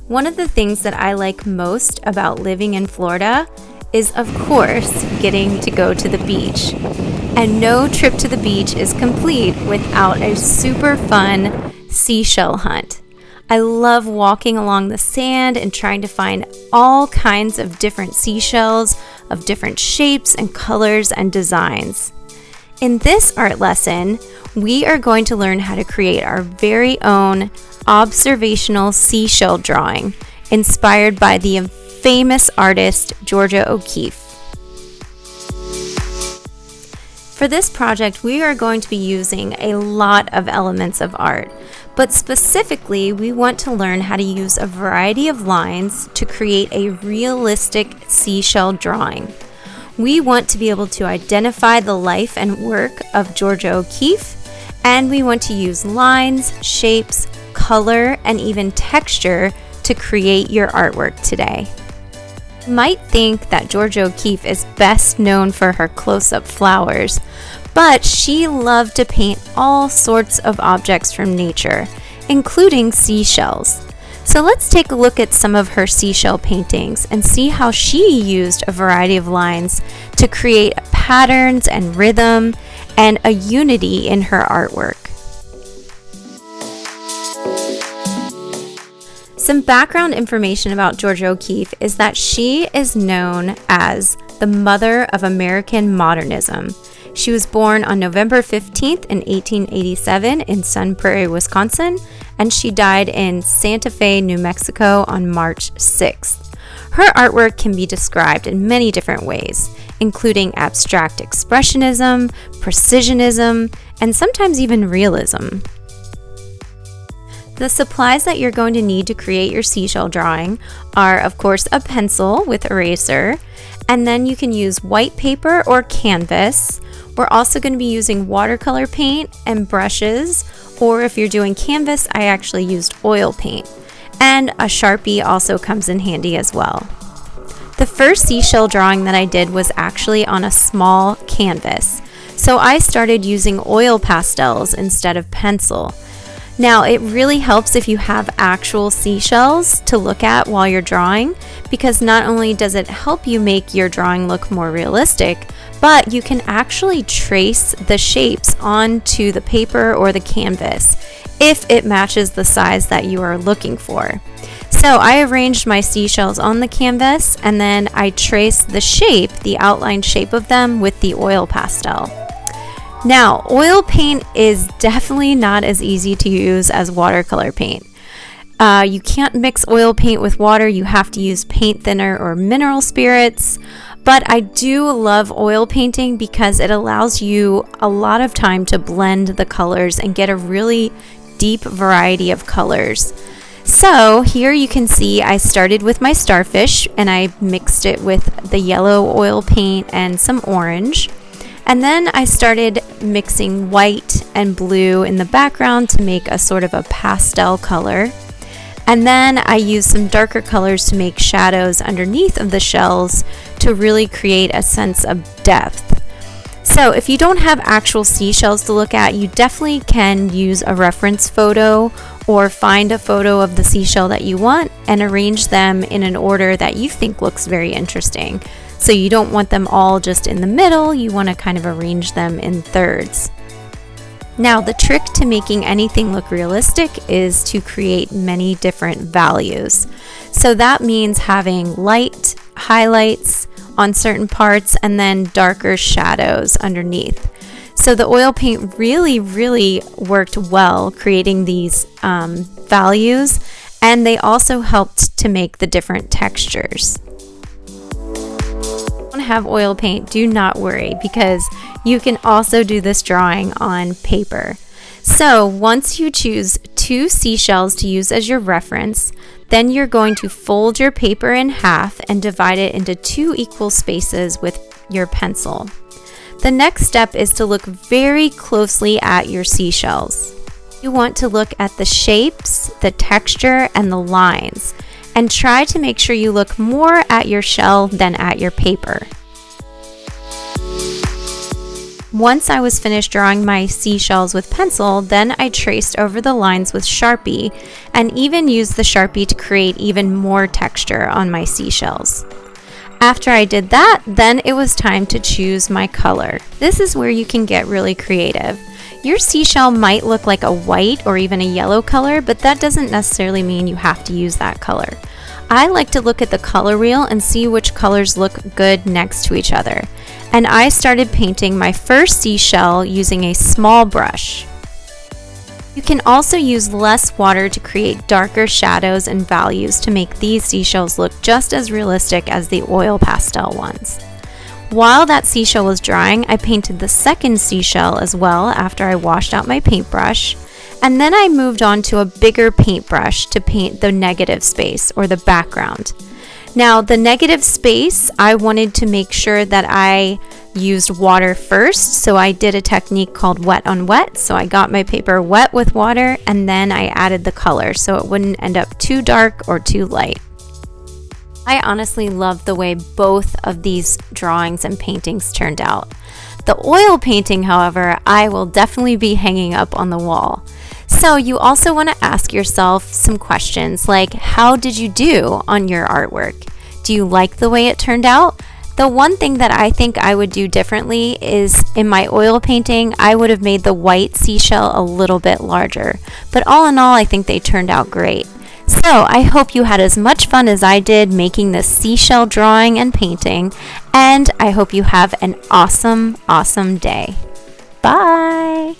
One of the things that I like most about living in Florida is, of course, getting to go to the beach. And no trip to the beach is complete without a super fun seashell hunt. I love walking along the sand and trying to find all kinds of different seashells of different shapes and colors and designs. In this art lesson, we are going to learn how to create our very own observational seashell drawing inspired by the famous artist Georgia O'Keeffe. For this project, we are going to be using a lot of elements of art, but specifically, we want to learn how to use a variety of lines to create a realistic seashell drawing. We want to be able to identify the life and work of Georgia O'Keeffe, and we want to use lines, shapes, color, and even texture to create your artwork today. You might think that Georgia O'Keeffe is best known for her close-up flowers, but she loved to paint all sorts of objects from nature, including seashells. So let's take a look at some of her seashell paintings and see how she used a variety of lines to create patterns and rhythm and a unity in her artwork. Some background information about Georgia O'Keeffe is that she is known as the mother of American modernism. She was born on November 15th in 1887 in Sun Prairie, Wisconsin, and she died in Santa Fe, New Mexico on March 6th. Her artwork can be described in many different ways, including abstract expressionism, precisionism, and sometimes even realism. The supplies that you're going to need to create your seashell drawing are, of course, a pencil with eraser, and then you can use white paper or canvas. We're also going to be using watercolor paint and brushes, or if you're doing canvas, I actually used oil paint. And a Sharpie also comes in handy as well. The first seashell drawing that I did was actually on a small canvas, so I started using oil pastels instead of pencil. Now, it really helps if you have actual seashells to look at while you're drawing, because not only does it help you make your drawing look more realistic, but you can actually trace the shapes onto the paper or the canvas if it matches the size that you are looking for. So I arranged my seashells on the canvas, and then I traced the shape, the outline shape of them, with the oil pastel. Now, oil paint is definitely not as easy to use as watercolor paint. You can't mix oil paint with water. You have to use paint thinner or mineral spirits. But I do love oil painting because it allows you a lot of time to blend the colors and get a really deep variety of colors. So here you can see I started with my starfish and I mixed it with the yellow oil paint and some orange. And then I started mixing white and blue in the background to make a sort of a pastel color. And then I used some darker colors to make shadows underneath of the shells to really create a sense of depth. So if you don't have actual seashells to look at, you definitely can use a reference photo or find a photo of the seashell that you want and arrange them in an order that you think looks very interesting. So you don't want them all just in the middle, you want to kind of arrange them in thirds. Now, the trick to making anything look realistic is to create many different values. So that means having light highlights on certain parts and then darker shadows underneath. So the oil paint really worked well creating these values, and they also helped to make the different textures. Have oil paint, do not worry, because you can also do this drawing on paper. So once you choose 2 seashells to use as your reference, then you're going to fold your paper in half and divide it into 2 equal spaces with your pencil. The next step is to look very closely at your seashells. You want to look at the shapes, the texture, and the lines, and try to make sure you look more at your shell than at your paper. Once I was finished drawing my seashells with pencil, then I traced over the lines with Sharpie and even used the Sharpie to create even more texture on my seashells. After I did that, then it was time to choose my color. This is where you can get really creative. Your seashell might look like a white or even a yellow color, but that doesn't necessarily mean you have to use that color. I like to look at the color wheel and see which colors look good next to each other. And I started painting my first seashell using a small brush. You can also use less water to create darker shadows and values to make these seashells look just as realistic as the oil pastel ones. While that seashell was drying, I painted the second seashell as well after I washed out my paintbrush. And then I moved on to a bigger paintbrush to paint the negative space or the background. Now, the negative space, I wanted to make sure that I used water first, so I did a technique called wet on wet. So I got my paper wet with water and then I added the color so it wouldn't end up too dark or too light. I honestly love the way both of these drawings and paintings turned out. The oil painting, however, I will definitely be hanging up on the wall. So you also want to ask yourself some questions like, how did you do on your artwork? Do you like the way it turned out? The one thing that I think I would do differently is in my oil painting, I would have made the white seashell a little bit larger. But all in all, I think they turned out great. So I hope you had as much fun as I did making this seashell drawing and painting, and I hope you have an awesome, awesome day. Bye!